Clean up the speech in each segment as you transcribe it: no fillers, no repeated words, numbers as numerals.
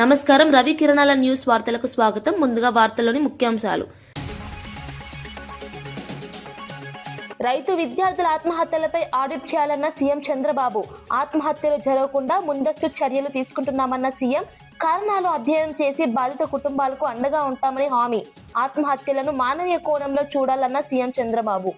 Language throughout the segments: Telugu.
నమస్కారం. రవి కిరణాల న్యూస్ వార్తలకు స్వాగతం. ముందుగా వార్తల్లోని ముఖ్యాంశాలు. రైతు విద్యార్థుల ఆత్మహత్యలపై ఆడిట్ చేయాలన్న సీఎం చంద్రబాబు. ఆత్మహత్యలు జరగకుండా ముందస్తు చర్యలు తీసుకుంటున్నామన్న సీఎం. కారణాలు అధ్యయనం చేసి బాధిత కుటుంబాలకు అండగా ఉంటామని హామీ. ఆత్మహత్యలను మానవీయ కోణంలో చూడాలన్న సీఎం చంద్రబాబు.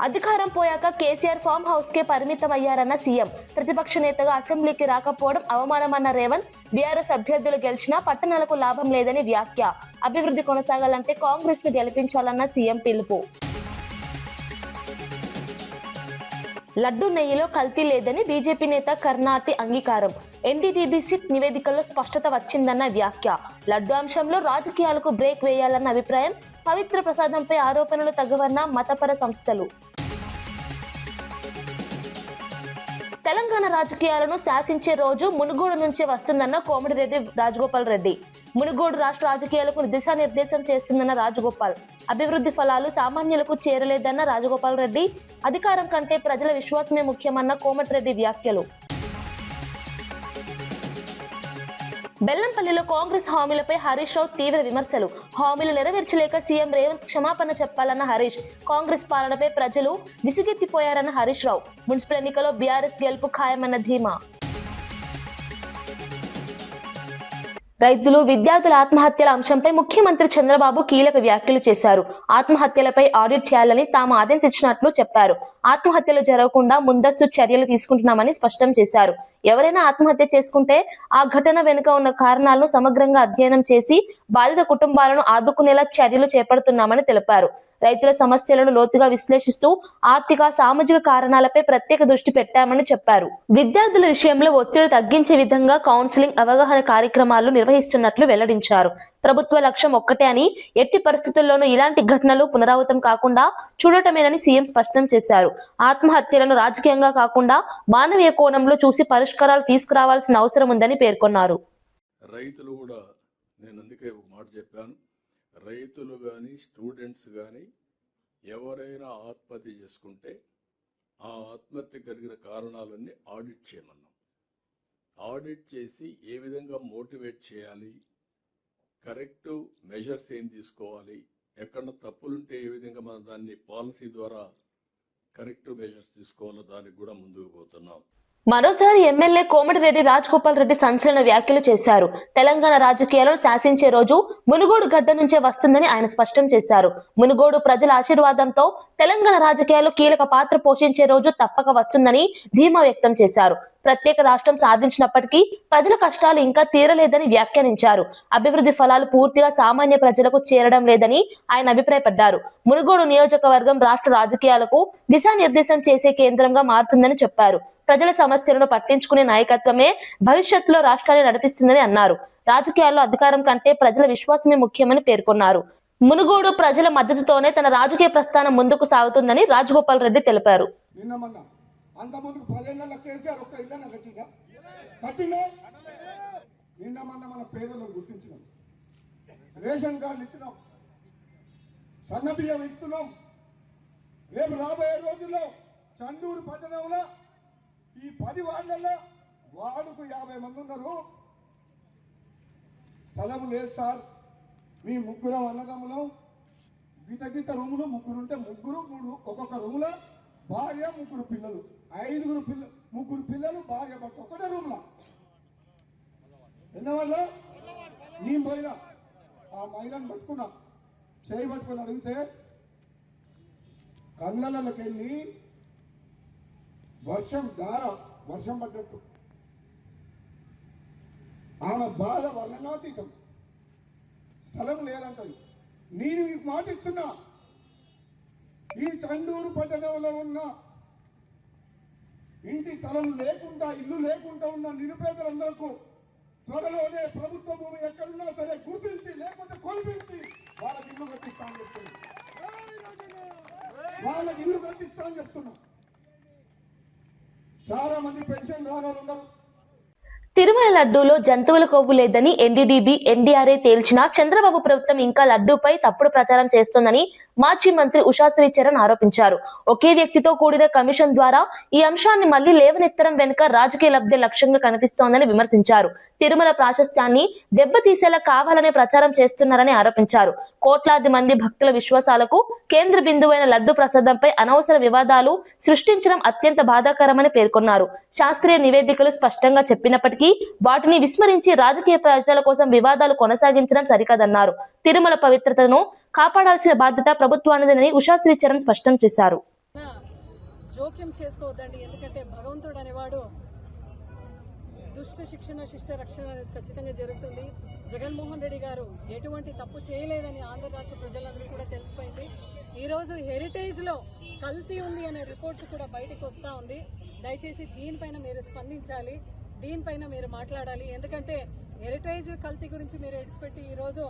అధికారం పోయాక కేసీఆర్ ఫామ్ హౌస్ కే పరిమితం అయ్యారన్న సీఎం. ప్రతిపక్ష నేతగా అసెంబ్లీకి రాకపోవడం అవమానమన్న రేవంత్. బీఆర్ఎస్ అభ్యర్థులు గెలిచినా పట్టణాలకు లాభం లేదని వ్యాఖ్య. అభివృద్ధి కొనసాగాలంటే కాంగ్రెస్ ను గెలిపించాలన్న సీఎం పిలుపు. లడ్డు నెయ్యిలో కల్తీ లేదని బీజేపీ నేత కర్ణాటి అంగీకారం. ఎన్డీటీబీ సిట్ నివేదికల్లో స్పష్టత వచ్చిందన్న వ్యాఖ్య. లడ్డు అంశంలో రాజకీయాలకు బ్రేక్ వేయాలన్న అభిప్రాయం. పవిత్ర ప్రసాదంపై ఆరోపణలు తగ్గవన్న మతపర సంస్థలు. తెలంగాణ రాజకీయాలను శాసించే రోజు మునుగోడు నుంచే వస్తుందన్న కోమటిరెడ్డి రాజగోపాల్ రెడ్డి. మునుగోడు రాష్ట్ర రాజకీయాలకు దిశానిర్దేశం చేస్తుందన్న రాజగోపాల్. అభివృద్ధి ఫలాలు సామాన్యులకు చేరలేదన్న రాజగోపాల్ రెడ్డి. అధికారం కంటే ప్రజల విశ్వాసమే ముఖ్యమన్న కోమటిరెడ్డి వ్యాఖ్యలు. బెల్లంపల్లిలో కాంగ్రెస్ హామీలపై హరీష్ రావు తీవ్ర విమర్శలు. హామీలు నెరవేర్చలేక సీఎం రేవంత్ క్షమాపణ చెప్పాలన్న హరీష్. కాంగ్రెస్ పాలనపై ప్రజలు విసుగెత్తిపోయారన్న హరీష్ రావు. మున్సిపల్ ఎన్నికల్లో బీఆర్ఎస్ గెలుపు ఖాయమన్న ధీమా. రైతులు విద్యార్థుల ఆత్మహత్యల అంశంపై ముఖ్యమంత్రి చంద్రబాబు కీలక వ్యాఖ్యలు చేశారు. ఆత్మహత్యలపై ఆడిట్ చేయాలని తాము ఆదేశించినట్లు చెప్పారు. ఆత్మహత్యలు జరగకుండా ముందస్తు చర్యలు తీసుకుంటున్నామని స్పష్టం చేశారు. ఎవరైనా ఆత్మహత్య చేసుకుంటే ఆ ఘటన వెనుక ఉన్న కారణాలను సమగ్రంగా అధ్యయనం చేసి బాధిత కుటుంబాలను ఆదుకునేలా చర్యలు చేపడుతున్నామని తెలిపారు. రైతుల సమస్యలను లోతుగా విశ్లేషిస్తూ ఆర్థిక సామాజిక కారణాలపై ప్రత్యేక దృష్టి పెట్టామని చెప్పారు. విద్యార్థుల విషయంలో ఒత్తిడి తగ్గించే విధంగా కౌన్సిలింగ్ అవగాహన కార్యక్రమాలు నిర్వహిస్తున్నట్లు వెల్లడించారు. ప్రభుత్వ లక్ష్యం ఒక్కటే అని, ఎట్టి పరిస్థితుల్లోనూ ఇలాంటి ఘటనలు పునరావృతం కాకుండా చూడటమేనని సీఎం స్పష్టం చేశారు. ఆత్మహత్యలను రాజకీయంగా కాకుండా మానవీయ కోణంలో చూసి పరిష్కారాలు తీసుకురావాల్సిన అవసరం ఉందని పేర్కొన్నారు. రైతులు కూడా నేను అందుకే ఒక మాట చెప్పాను, రైతులు కానీ స్టూడెంట్స్ కానీ ఎవరైనా ఆత్మహత్య చేసుకుంటే ఆ ఆత్మహత్య కలిగిన కారణాలన్నీ ఆడిట్ చేయమన్నాం. ఆడిట్ చేసి ఏ విధంగా మోటివేట్ చేయాలి, కరెక్ట్ మెజర్స్ ఏం తీసుకోవాలి, ఎక్కడ తప్పులుంటే ఏ విధంగా మనం దాన్ని పాలసీ ద్వారా కరెక్ట్ మెజర్స్ తీసుకోవాలో దానికి కూడా ముందుకు పోతున్నాం. మరోసారి ఎమ్మెల్యే కోమటిరెడ్డి రాజగోపాల్ రెడ్డి సంచలన వ్యాఖ్యలు చేశారు. తెలంగాణ రాజకీయాలను శాసించే రోజు మునుగోడు గడ్డ నుంచే వస్తుందని ఆయన స్పష్టం చేశారు. మునుగోడు ప్రజల ఆశీర్వాదంతో తెలంగాణ రాజకీయాల్లో కీలక పాత్ర పోషించే రోజు తప్పక వస్తుందని ధీమా వ్యక్తం చేశారు. ప్రత్యేక రాష్ట్రం సాధించినప్పటికీ ప్రజల కష్టాలు ఇంకా తీరలేదని వ్యాఖ్యానించారు. అభివృద్ధి ఫలాలు పూర్తిగా సామాన్య ప్రజలకు చేరడం లేదని ఆయన అభిప్రాయపడ్డారు. మునుగోడు నియోజకవర్గం రాష్ట్ర రాజకీయాలకు దిశానిర్దేశం చేసే కేంద్రంగా మారుతుందని చెప్పారు. ప్రజల సమస్యలను పట్టించుకునే నాయకత్వమే భవిష్యత్తులో రాష్ట్రాన్ని నడిపిస్తుందని అన్నారు. రాజకీయాల్లో అధికారం కంటే ప్రజల విశ్వాసమే ముఖ్యమని పేర్కొన్నారు. మునుగోడు ప్రజల మద్దతుతోనే తన రాజకీయ ప్రస్థానం ముందుకు సాగుతుందని రాజగోపాల్ రెడ్డి తెలిపారు. రేపు రాబోయే రోజుల్లో చండూరు పట్టణంలో ఈ 10 వార్డులలో వార్డుకు 50 మంది ఉన్నారు. స్థలం లేదు సార్, మీ ముగ్గురం అన్నదమ్ములం, గీత రూములు ముగ్గురుంటే ముగ్గురు మూడు, ఒక్కొక్క రూమ్లో భార్య ముగ్గురు పిల్లలు, 5 ముగ్గురు పిల్లలు భార్య భర్త ఒకటే రూమ్లో. ఎన్నవాళ్ళ నేను పోయినా ఆ మహిళను పట్టుకున్నా, చేయి పట్టుకొని అడిగితే కళ్ళకి వెళ్ళి వర్షం పడ్డట్టు ఆమె బాధ వర్ణనాతీతం. స్థలం లేదంటది. నేను మీకు మాటిస్తున్నా, ఈ చండూరు పట్టణంలో ఉన్న ఇంటి స్థలం లేకుండా, ఇల్లు లేకుండా ఉన్న నిరుపేదలందరికీ త్వరలోనే ప్రభుత్వ భూమి ఎక్కడున్నా సరే గుర్తించి, లేకపోతే కొనిపించి వాళ్ళకి ఇల్లు కట్టిస్తా అని చెప్తున్నా. వాళ్ళకి ఇల్లు కట్టిస్తా అని చెప్తున్నా. చాలా మంది పెన్షన్ రావాలని ఉన్నారు. తిరుమల లడ్డూలో జంతువుల కొవ్వు లేదని ఎన్డీడీబీ, ఎన్డీఆర్ఏ తేల్చినా చంద్రబాబు ప్రభుత్వం ఇంకా లడ్డూపై తప్పుడు ప్రచారం చేస్తోందని మాజీ మంత్రి ఉషాశ్రీ చరణ్ ఆరోపించారు. ఒకే వ్యక్తితో కూడిన కమిషన్ ద్వారా ఈ అంశాన్ని మళ్లీ లేవనెత్తడం వెనుక రాజకీయ లబ్ధి లక్ష్యంగా కనిపిస్తోందని విమర్శించారు. తిరుమల ప్రాశస్త్యాన్ని దెబ్బతీసేలా కావాలనే ప్రచారం చేస్తున్నారని ఆరోపించారు. కోట్లాది మంది భక్తుల విశ్వాసాలకు కేంద్ర బిందువైన లడ్డు ప్రసాదంపై అనవసర వివాదాలు సృష్టించడం అత్యంత బాధాకరమని పేర్కొన్నారు. శాస్త్రీయ నివేదికలు స్పష్టంగా చెప్పినప్పటికీ వాటిని విస్మరించి రాజకీయ ప్రయోజనాల కోసం వివాదాలు కొనసాగించడం సరికాదన్నారు. తిరుమల పవిత్రతను కాపాడాల్సిన బాధ్యత ప్రభుత్వానిదని ఉషాశ్రీ చరణ్ స్పష్టం చేశారు. జోక్యం చేసుకోవద్దండి, ఎందుకంటే భగవంతుడు అనేవాడు దుష్ట శిక్షణ శిష్ట రక్షణ అనేది ఖచ్చితంగా జరుగుతుంది. జగన్మోహన్ రెడ్డి గారు ఎటువంటి తప్పు చేయలేదని ఆంధ్ర రాష్ట్ర ప్రజలందరికీ కూడా తెలిసిపోయింది. ఈరోజు హెరిటేజ్లో కల్తీ ఉంది అనే రిపోర్ట్స్ కూడా బయటకు వస్తూ ఉంది. దయచేసి దీనిపైన మీరు స్పందించాలి, దీనిపైన మీరు మాట్లాడాలి. ఎందుకంటే హెరిటేజ్ కల్తీ గురించి మీరు ఎడిచిపెట్టి ఈరోజు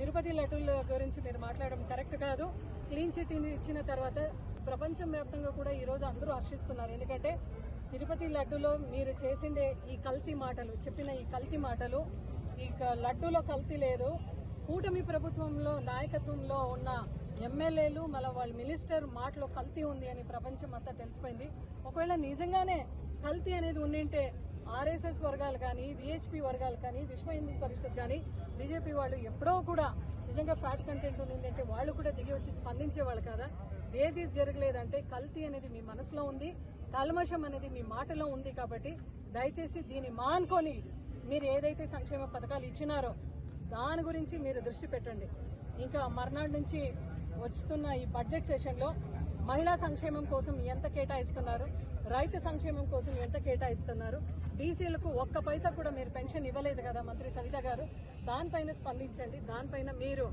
తిరుపతి లడ్డూల గురించి మీరు మాట్లాడడం కరెక్ట్ కాదు. క్లీన్ చిట్ ఇచ్చిన తర్వాత ప్రపంచం వ్యాప్తంగా కూడా ఈరోజు అందరూ హర్షిస్తున్నారు. ఎందుకంటే తిరుపతి లడ్డూలో మీరు చేసిండే ఈ కల్తీ మాటలు, చెప్పిన ఈ కల్తీ మాటలు, ఈ లడ్డూలో కల్తీ లేదు. కూటమి ప్రభుత్వంలో నాయకత్వంలో ఉన్న ఎమ్మెల్యేలు మళ్ళీ వాళ్ళ మినిస్టర్ మాటలో కల్తీ ఉంది అని ప్రపంచం అంతా తెలిసిపోయింది. ఒకవేళ నిజంగానే కల్తీ అనేది ఉండింటే ఆర్ఎస్ఎస్ వర్గాలు కానీ, విహెచ్పి వర్గాలు కానీ, విశ్వ హిందూ పరిషత్ కానీ, బీజేపీ వాళ్ళు ఎప్పుడో కూడా నిజంగా ఫ్యాట్ కంటెంట్ ఉందంటే వాళ్ళు కూడా దిగి వచ్చి స్పందించేవాళ్ళు కదా. ఏది జరగలేదంటే కల్తీ అనేది మీ మనసులో ఉంది, కల్మషం అనేది మీ మాటలో ఉంది. కాబట్టి దయచేసి దీన్ని మానుకొని మీరు ఏదైతే సంక్షేమ పథకాలు ఇచ్చినారో దాని గురించి మీరు దృష్టి పెట్టండి. ఇంకా మర్నాడు నుంచి వస్తున్న ఈ బడ్జెట్ సెషన్లో మహిళా సంక్షేమం కోసం ఎంత కేటాయిస్తున్నారు, రైతు సంక్షేమం కోసం ఎంత కేటాయిస్తున్నారు, బీసీలకు ఒక్క పైసా కూడా మీరు పెన్షన్ ఇవ్వలేదు కదా మంత్రి సవిత గారు. దానిపైన స్పందించండి, దానిపైన మీరు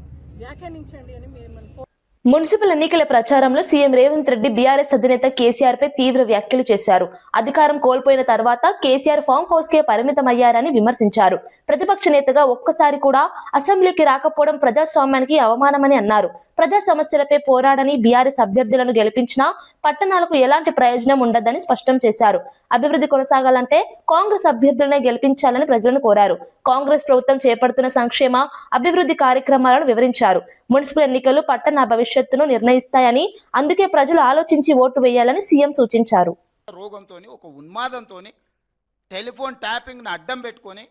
వ్యాఖ్యానించండి అని మేము మున్సిపల్ ఎన్నికల ప్రచారంలో సీఎం రేవంత్ రెడ్డి బీఆర్ఎస్ అధినేత కేసీఆర్ పై తీవ్ర వ్యాఖ్యలు చేశారు. అధికారం కోల్పోయిన తర్వాత కేసీఆర్ ఫామ్ హౌస్ కే పరిమితమయ్యారని విమర్శించారు. ప్రతిపక్ష నేతగా ఒక్కసారి కూడా అసెంబ్లీకి రాకపోవడం ప్రజాస్వామ్యానికి అవమానమని అన్నారు. ప్రజా సమస్యలపై పోరాడని బీఆర్ఎస్ అభ్యర్థులను గెలిపించినా పట్టణాలకు ఎలాంటి ప్రయోజనం ఉండదని స్పష్టం చేశారు. అభివృద్ధి కొనసాగాలంటే కాంగ్రెస్ అభ్యర్థులనే గెలిపించాలని ప్రజలను కోరారు. కాంగ్రెస్ ప్రభుత్వం చేపడుతున్న సంక్షేమ అభివృద్ధి కార్యక్రమాలను వివరించారు. మున్సిపల్ ఎన్నికలు పట్టణ భవిష్యత్తును నిర్ణయిస్తాయని, అందుకే ప్రజలు ఆలోచించి ఓటు వేయాలని సీఎం సూచించారు. రోగంతోని, ఒక ఉన్మాదంతోని టెలిఫోన్ ట్యాపింగ్ను అడ్డం పెట్టుకొని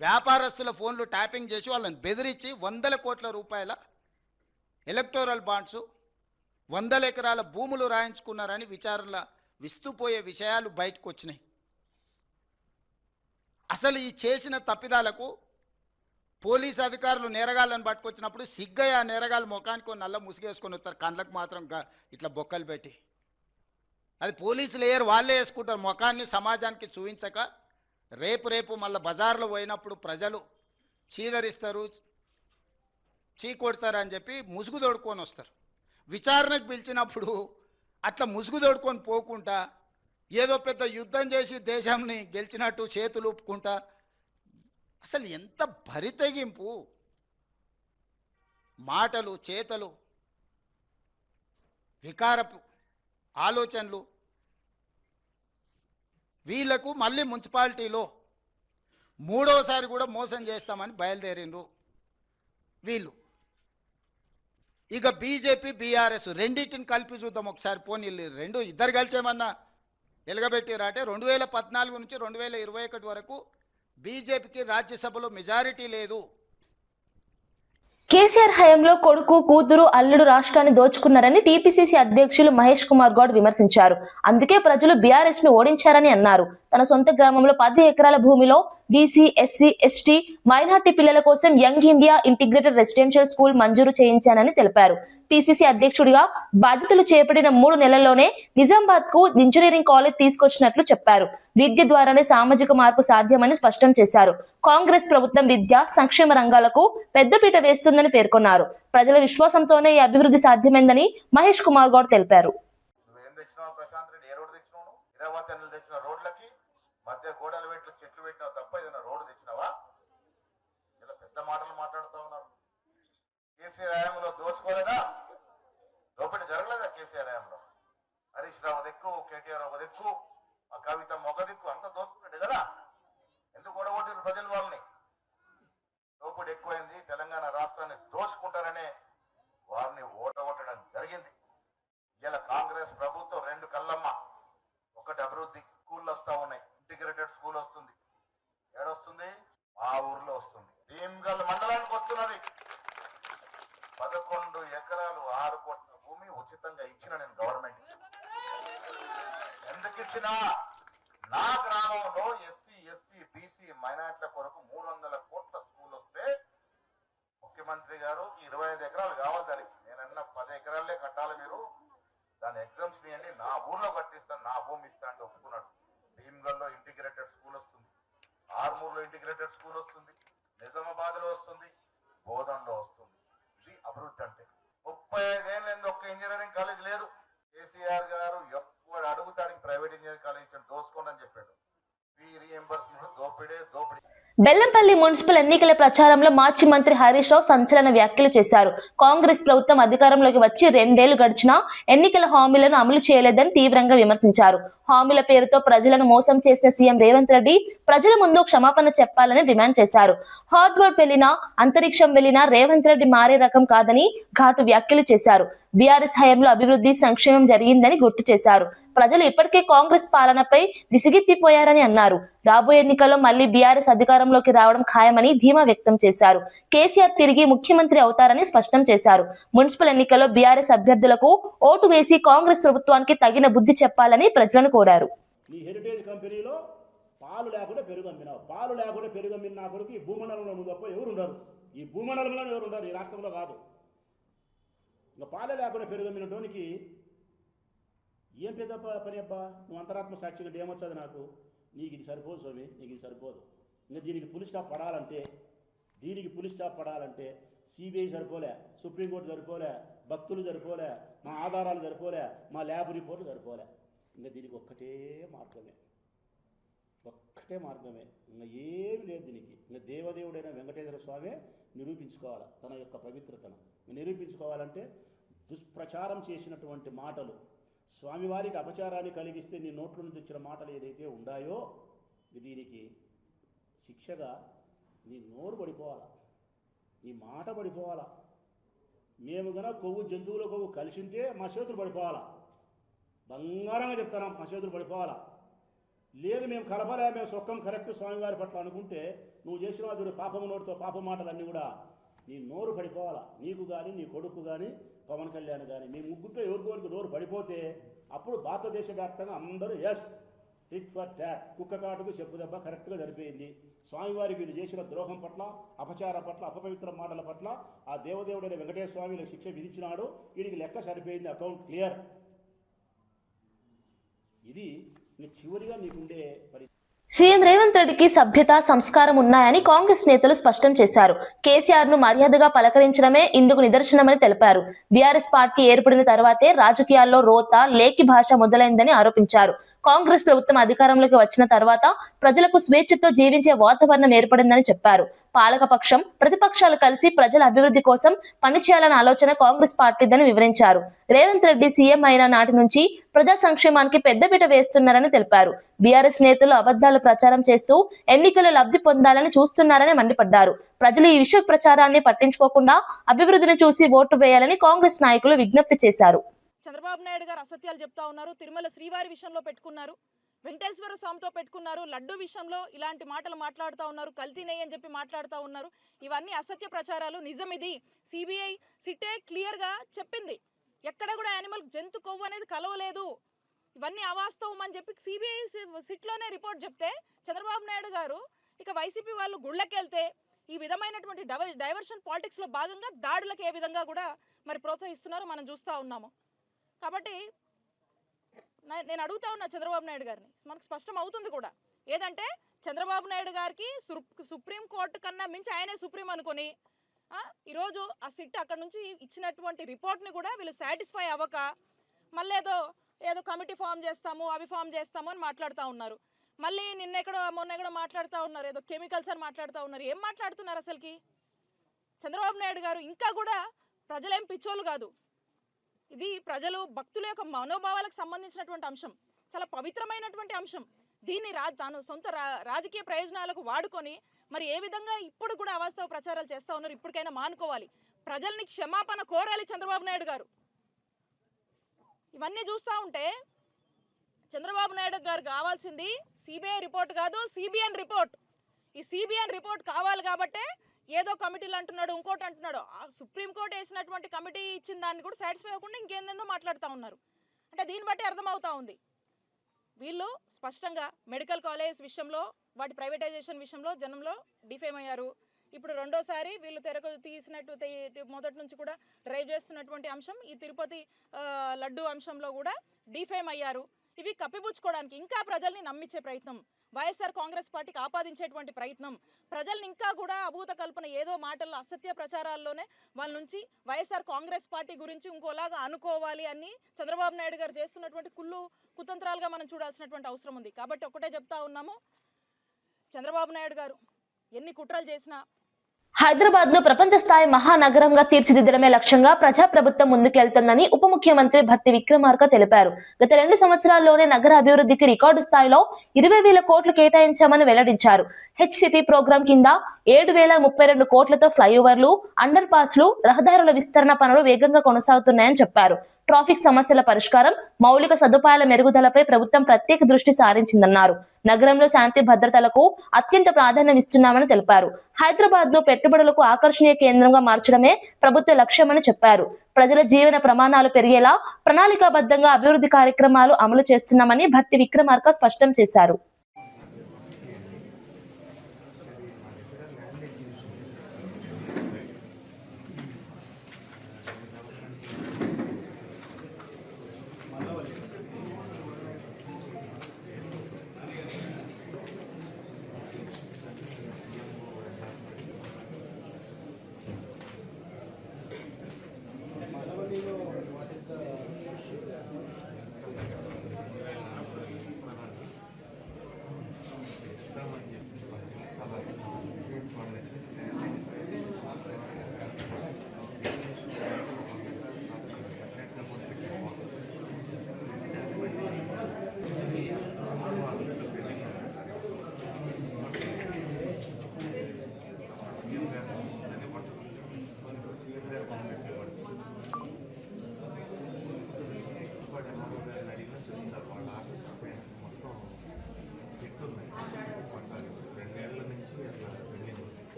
వ్యాపారస్తుల ఫోన్లు ట్యాపింగ్ చేసి వాళ్ళని బెదిరించి 100 కోట్ల రూపాయల ఎలక్టోరల్ బాండ్స్, 100 ఎకరాల భూములు రాయించుకున్నారని విచారణల విస్తుపోయే విషయాలు బయటకు వచ్చినాయి. అసలు ఈ చేసిన తప్పిదాలకు పోలీసు అధికారులు నేరగాళ్ళని పట్టుకొచ్చినప్పుడు సిగ్గయ్య ఆ నేరగాళ్ళ ముఖానికి నల్ల ముసుగేసుకొని వస్తారు, కండ్లకు మాత్రం ఇట్లా బొక్కలు పెట్టి. అది పోలీసులు వేయరు, వాళ్ళే వేసుకుంటారు. ముఖాన్ని సమాజానికి చూపించక రేపు మళ్ళీ బజార్లో పోయినప్పుడు ప్రజలు చీదరిస్తారు, చీకొడతారు అని చెప్పి ముసుగు తోడుకొని వస్తారు. విచారణకు పిలిచినప్పుడు అట్లా ముసుగు తోడుకొని పోకుండా ఏదో పెద్ద యుద్ధం చేసి దేశాన్ని గెలిచినట్టు చేతులు ఊపుకుంటా, అసలు ఎంత భరితెగింపు మాటలు, చేతలు, వికారపు ఆలోచనలు. వీళ్లకు మళ్ళీ మున్సిపాలిటీలో మూడోసారి కూడా మోసం చేస్తామని బయలుదేరిండ్రు వీళ్ళు. ఇక బీజేపీ బీఆర్ఎస్ రెండింటిని కలిపి చూద్దాం ఒకసారి. పోనీ ఇద్దరు కలిసేమన్నా ఎలగబెట్టిరాటే 2014 నుంచి 2021 వరకు బీజేపీకి రాజ్యసభలో మెజారిటీ లేదు. కేసీఆర్ హయాంలో కొడుకు, కూతురు, అల్లుడు రాష్ట్రాన్ని దోచుకున్నారని టీపీసీసీ అధ్యక్షులు మహేష్ కుమార్ గౌడ్ విమర్శించారు. అందుకే ప్రజలు బీఆర్ఎస్ ను ఓడించారని అన్నారు. తన సొంత గ్రామంలో 10 ఎకరాల భూమిలో బీసీ, ఎస్సీ, ఎస్టీ, మైనార్టీ పిల్లల కోసం young India integrated residential school మంజూరు చేయించానని తెలిపారు. పీసీసీ అధ్యక్షుడిగా బాధ్యతలు చేపట్టిన 3 నెలల్లోనే నిజామాబాద్ కు ఇంజనీరింగ్ కాలేజ్ తీసుకొచ్చినట్లు చెప్పారు. విద్య ద్వారానే సామాజిక మార్పు సాధ్యమని స్పష్టం చేశారు. కాంగ్రెస్ ప్రభుత్వం విద్య, సంక్షేమ రంగాలకు పెద్దపీట వేస్తుందని పేర్కొన్నారు. ప్రజల విశ్వాసంతోనే ఈ అభివృద్ధి సాధ్యమైందని మహేష్ కుమార్ గౌడ్ తెలిపారు. మధ్య గోడలు పెట్టి చెట్లు పెట్టినావు తప్ప ఏదైనా రోడ్డు తెచ్చినావా? ఇలా పెద్ద మాటలు మాట్లాడుతూ ఉన్నారు. కేసీఆర్ హయాంలో దోచుకోలేదా? దోపిడీ జరగలేదా కేసీఆర్ హయాంలో? హరీష్ రావు దిక్కు, కేటీఆర్ ఒక దిక్కు, ఆ కవిత ఒక దిక్కు, అంతా దోచుకున్నాడు కదా. ఎందుకు ఓడగొట్టారు ప్రజలు వాళ్ళని? దోపిడీ ఎక్కువైంది, తెలంగాణ రాష్ట్రాన్ని దోచుకుంటారనే వారిని ఓడగొట్ట వచ్చినా నా గ్రామంలో ఎస్సీ ఎస్టీ బీసీ మైనార్టీల కొరకు 300 కోట్ల స్కూల్ వస్తే ముఖ్యమంత్రి గారు 25 ఎకరాలు కావాలి దానికి, నేనన్నా 10 ఎకరాలే కట్టాలి, మీరు దాని ఎగ్జామ్స్ ఇవ్వండి, నా ఊర్లో కట్టిస్తాను, నా భూమి ఇస్తా అంటే ఒప్పుకున్నాడు. భీమ్గల్లో ఇంటిగ్రేటెడ్ స్కూల్ వస్తుంది, ఆర్మూర్లో ఇంటిగ్రేటెడ్ స్కూల్ వస్తుంది, నిజామాబాద్ లో వస్తుంది, బోధన్లో వస్తుంది. ఇది అభివృద్ధి అంటే. 35 ఏళ్ళైంది ఒక్క ఇంజనీరింగ్ కాలేజ్ లేదు. కేసీఆర్ గారు ఎక్కువ అడుగుతాడికి ప్రైవేట్ ఇంజనీరింగ్ కాలేజ్ ఇచ్చాడు, దోసుకోండి అని చెప్పాడు. ఫీ రీఎంబర్స్మెంట్ దోపిడే దోపిడీ. బెల్లంపల్లి మున్సిపల్ ఎన్నికల ప్రచారంలో మాజీ మంత్రి హరీష్ రావు సంచలన వ్యాఖ్యలు చేశారు. కాంగ్రెస్ ప్రభుత్వం అధికారంలోకి వచ్చి 2 ఏళ్లు గడిచినా ఎన్నికల హామీలను అమలు చేయలేదని తీవ్రంగా విమర్శించారు. హామీల పేరుతో ప్రజలను మోసం చేసిన సీఎం రేవంత్ రెడ్డి ప్రజల ముందు క్షమాపణ చెప్పాలని డిమాండ్ చేశారు. హార్డ్వర్డ్ వెళ్లినా అంతరిక్షం వెళ్లినా రేవంత్ రెడ్డి మారే రకం కాదని ఘాటు వ్యాఖ్యలు చేశారు. బీఆర్ఎస్ హయాంలో అభివృద్ధి సంక్షేమం జరిగిందని గుర్తు చేశారు. ప్రజలు ఇప్పటికే కాంగ్రెస్ పాలనపై విసిగెత్తిపోయారని అన్నారు. రాబోయే ఎన్నికల్లో మళ్లీ బీఆర్ఎస్ అధికారంలోకి రావడం ఖాయమని ధీమా వ్యక్తం చేశారు. కేసీఆర్ తిరిగి ముఖ్యమంత్రి అవుతారని స్పష్టం చేశారు. మున్సిపల్ ఎన్నికల్లో బీఆర్ఎస్ అభ్యర్థులకు ఓటు వేసి కాంగ్రెస్ ప్రభుత్వానికి తగిన బుద్ధి చెప్పాలని ప్రజలను కోరారు. ఈ హెరిటేజ్ కంపెనీలో పాలు లేకుండా పెరుగు అమ్మినావు, పాలు లేకుండా పెరుగు అమ్మిన నా కొడుకు ఈ భూమండలంలో నువ్వు తప్ప ఎవరు ఉండరు, ఈ భూమండలంలో ఎవరు ఉండరు, ఈ రాష్ట్రంలో కాదు. ఇంకా పాలే లేకుండా పెరుగు అమ్మినటోనికి ఏం పెద్ద పని అబ్బా, నువ్వు అంతరాత్మ సాక్షిగా ఏమొచ్చదు నాకు, నీకు ఇది సరిపోదు స్వామి, నీకు ఇది సరిపోదు. ఇంకా దీనికి పులి స్టాప్ పడాలంటే సిబిఐ సరిపోలే, సుప్రీంకోర్టు సరిపోలే, భక్తులు సరిపోలే, మా ఆధారాలు సరిపోలే, మా ల్యాబ్ రిపోర్ట్లు సరిపోలే. ఇంకా దీనికి ఒక్కటే మార్గమే, ఇంకా ఏమి లేదు దీనికి. ఇంకా దేవదేవుడైన వెంకటేశ్వర స్వామి నిరూపించుకోవాలి తన యొక్క పవిత్రతను. నిరూపించుకోవాలంటే దుష్ప్రచారం చేసినటువంటి మాటలు, స్వామివారికి అపచారాన్ని కలిగిస్తే నీ నోట్ల నుంచి వచ్చిన మాటలు ఏదైతే ఉన్నాయో దీనికి శిక్షగా నీ నోరు పడిపోవాలా, నీ మాట పడిపోవాలా. మేము గన కొవ్వు జంతువుల కొవ్వు కలిసి ఉంటే మా చేతులు పడిపోవాలా, బంగారంగా చెప్తాను, మా చేతులు పడిపోవాలా. లేదు మేము కలపలే, మేము సొక్కం కరెక్ట్ స్వామివారి పట్ల అనుకుంటే నువ్వు చేసిన వాడు పాపం నోటితో పాప మాటలన్నీ కూడా నీ నోరు పడిపోవాలా. నీకు కానీ నీ కొడుకు కానీ పవన్ కళ్యాణ్ కానీ మీ ముగ్గురితో ఎవరికోరికి నోరు పడిపోతే అప్పుడు భారతదేశ వ్యాప్తంగా అందరూ ఎస్ టిట్ ఫర్ టాట్, కుక్క కాటుకు చెప్పు దెబ్బ కరెక్ట్గా సరిపోయింది. స్వామివారి వీళ్ళు చేసిన ద్రోహం పట్ల, అపచారం పట్ల, అపవిత్ర మాటల పట్ల ఆ దేవదేవుడైన వెంకటేశ్వర స్వామి శిక్ష విధించినాడు, వీడికి లెక్క సరిపోయింది, అకౌంట్ క్లియర్. ఇది చివరిగా నీకుండే పరిస్థితి. సీఎం రేవంత్ రెడ్డికి సభ్యత, సంస్కారం ఉన్నాయని కాంగ్రెస్ నేతలు స్పష్టం చేశారు. కేసీఆర్ ను మర్యాదగా పలకరించడమే ఇందుకు నిదర్శనమని తెలిపారు. బీఆర్ఎస్ పార్టీ ఏర్పడిన తర్వాతే రాజకీయాల్లో రోత, లేకి భాష మొదలైందని ఆరోపించారు. కాంగ్రెస్ ప్రభుత్వం అధికారంలోకి వచ్చిన తర్వాత ప్రజలకు స్వేచ్ఛతో జీవించే వాతావరణం ఏర్పడిందని చెప్పారు. పాలకపక్షం, ప్రతిపక్షాలు కలిసి ప్రజల అభివృద్ధి కోసం పనిచేయాలన్న ఆలోచన కాంగ్రెస్ పార్టీదని వివరించారు. రేవంత్ రెడ్డి సీఎం అయిన నాటి నుంచి ప్రజా సంక్షేమానికి పెద్దపీట వేస్తున్నారని తెలిపారు. బీఆర్ఎస్ నేతలు అబద్ధాలు ప్రచారం చేస్తూ ఎన్నికల లబ్ధి పొందాలని చూస్తున్నారని మండిపడ్డారు. ప్రజలు ఈ విషయ ప్రచారాన్ని పట్టించుకోకుండా అభివృద్ధిని చూసి ఓటు వేయాలని కాంగ్రెస్ నాయకులు విజ్ఞప్తి చేశారు. చంద్రబాబు నాయుడు గారు అసత్యాలు చెప్తా ఉన్నారు. తిరుమల శ్రీవారి విషయంలో పెట్టుకున్నారు, వెంకటేశ్వర స్వామితో పెట్టుకున్నారు, లడ్డు విషయంలో ఇలాంటి మాటలు మాట్లాడుతూ ఉన్నారు, కల్తీ నెయ్యి అని చెప్పి మాట్లాడుతూ ఉన్నారు. ఇవన్నీ అసత్య ప్రచారాలు. నిజం ఇది. సిబిఐ సిటే క్లియర్ గా చెప్పింది, ఎక్కడ కూడా యానిమల్ జంతు కొవ్వు అనేది కలవలేదు, ఇవన్నీ అవాస్తవం అని చెప్పి సిబిఐ సిట్లోనే రిపోర్ట్ చెప్తే చంద్రబాబు నాయుడు గారు ఇక వైసీపీ వాళ్ళు గుళ్ళకెళ్తే ఈ విధమైనటువంటి డైవర్షన్ పాలిటిక్స్ లో భాగంగా దాడులకు ఏ విధంగా కూడా మరి ప్రోత్సహిస్తున్నారో మనం చూస్తూ ఉన్నాము. కాబట్టి నేను అడుగుతా ఉన్నా చంద్రబాబు నాయుడు గారిని, మనకు స్పష్టం అవుతుంది కూడా ఏదంటే చంద్రబాబు నాయుడు గారికి సుప్రీం కోర్టు కన్నా మించి ఆయనే సుప్రీం అనుకొని ఈరోజు ఆ సిట్ అక్కడ నుంచి ఇచ్చినటువంటి రిపోర్ట్ని కూడా వీళ్ళు సాటిస్ఫై అవ్వక మళ్ళీ ఏదో కమిటీ ఫామ్ చేస్తాము, అవి ఫామ్ చేస్తాము అని మాట్లాడుతూ ఉన్నారు. మళ్ళీ మొన్న ఎక్కడో మాట్లాడుతూ ఉన్నారు, ఏదో కెమికల్స్ అని మాట్లాడుతూ ఉన్నారు. ఏం మాట్లాడుతున్నారు అసలుకి? చంద్రబాబు నాయుడు గారు ఇంకా కూడా ప్రజలేం పిచ్చోళ్ళు కాదు. ఇది ప్రజలు, భక్తుల యొక్క మనోభావాలకు సంబంధించినటువంటి అంశం, చాలా పవిత్రమైనటువంటి అంశం. దీన్ని తాను సొంత రాజకీయ ప్రయోజనాలకు వాడుకొని మరి ఏ విధంగా ఇప్పుడు కూడా అవాస్తవ ప్రచారాలు చేస్తూ ఉన్నారు. ఇప్పటికైనా మానుకోవాలి, ప్రజల్ని క్షమాపణ కోరాలి చంద్రబాబు నాయుడు గారు. ఇవన్నీ చూస్తూ ఉంటే చంద్రబాబు నాయుడు గారు కావాల్సింది సిబిఐ రిపోర్ట్ కాదు, సిబిఎన్ రిపోర్ట్. ఈ సిబిఎన్ రిపోర్ట్ కావాలి కాబట్టే ఏదో కమిటీలు అంటున్నాడు, ఇంకోటి అంటున్నాడు. సుప్రీంకోర్టు వేసినటువంటి కమిటీ ఇచ్చిన దాన్ని కూడా సాటిస్ఫై అవ్వకుండా ఇంకేందేందో మాట్లాడుతూ ఉన్నారు. అంటే దీన్ని బట్టి అర్థమవుతా ఉంది వీళ్ళు స్పష్టంగా మెడికల్ కాలేజ్ విషయంలో వాటి ప్రైవేటైజేషన్ విషయంలో జనంలో డిఫేమ్ అయ్యారు. ఇప్పుడు రెండోసారి వీళ్ళు తెరకు తీసినట్టు మొదటి నుంచి కూడా డ్రైవ్ చేస్తున్నటువంటి అంశం ఈ తిరుపతి లడ్డు అంశంలో కూడా డిఫేమ్ అయ్యారు. ఇవి కప్పిపుచ్చుకోవడానికి ఇంకా ప్రజల్ని నమ్మించే ప్రయత్నం, వైఎస్ఆర్ కాంగ్రెస్ పార్టీకి ఆపాదించేటువంటి ప్రయత్నం, ప్రజల్ని ఇంకా కూడా అభూత కల్పన ఏదో మాటల్లో అసత్య ప్రచారాల్లోనే వాళ్ళ నుంచి వైఎస్ఆర్ కాంగ్రెస్ పార్టీ గురించి ఇంకోలాగా అనుకోవాలి అని చంద్రబాబు నాయుడు గారు చేస్తున్నటువంటి కుతంత్రాలుగా మనం చూడాల్సినటువంటి అవసరం ఉంది. కాబట్టి ఒకటే చెప్తా ఉన్నాము, చంద్రబాబు నాయుడు గారు ఎన్ని కుట్రలు చేసినా హైదరాబాద్ ను ప్రపంచ స్థాయి మహానగరంగా తీర్చిదిద్దడమే లక్ష్యంగా ప్రజాప్రభుత్వం ముందుకెళ్తుందని ఉప ముఖ్యమంత్రి భట్టి విక్రమార్క తెలిపారు. గత 2 సంవత్సరాల్లోనే నగర అభివృద్ధికి రికార్డు స్థాయిలో 20,000 కోట్లు కేటాయించామని వెల్లడించారు. హెచ్సిటీ ప్రోగ్రాం కింద 7,032 కోట్లతో ఫ్లైఓవర్లు, అండర్ పాస్లు, రహదారుల విస్తరణ పనులు వేగంగా కొనసాగుతున్నాయని చెప్పారు. ట్రాఫిక్ సమస్యల పరిష్కారం, మౌలిక సదుపాయాల మెరుగుదలపై ప్రభుత్వం ప్రత్యేక దృష్టి సారించిందన్నారు. నగరంలో శాంతి భద్రతలకు అత్యంత ప్రాధాన్యం ఇస్తున్నామని తెలిపారు. హైదరాబాద్ ను పెట్టుబడులకు ఆకర్షణీయ కేంద్రంగా మార్చడమే ప్రభుత్వ లక్ష్యమని చెప్పారు. ప్రజల జీవన ప్రమాణాలు పెరిగేలా ప్రణాళికాబద్ధంగా అభివృద్ధి కార్యక్రమాలు అమలు చేస్తున్నామని భట్టి విక్రమార్క స్పష్టం చేశారు.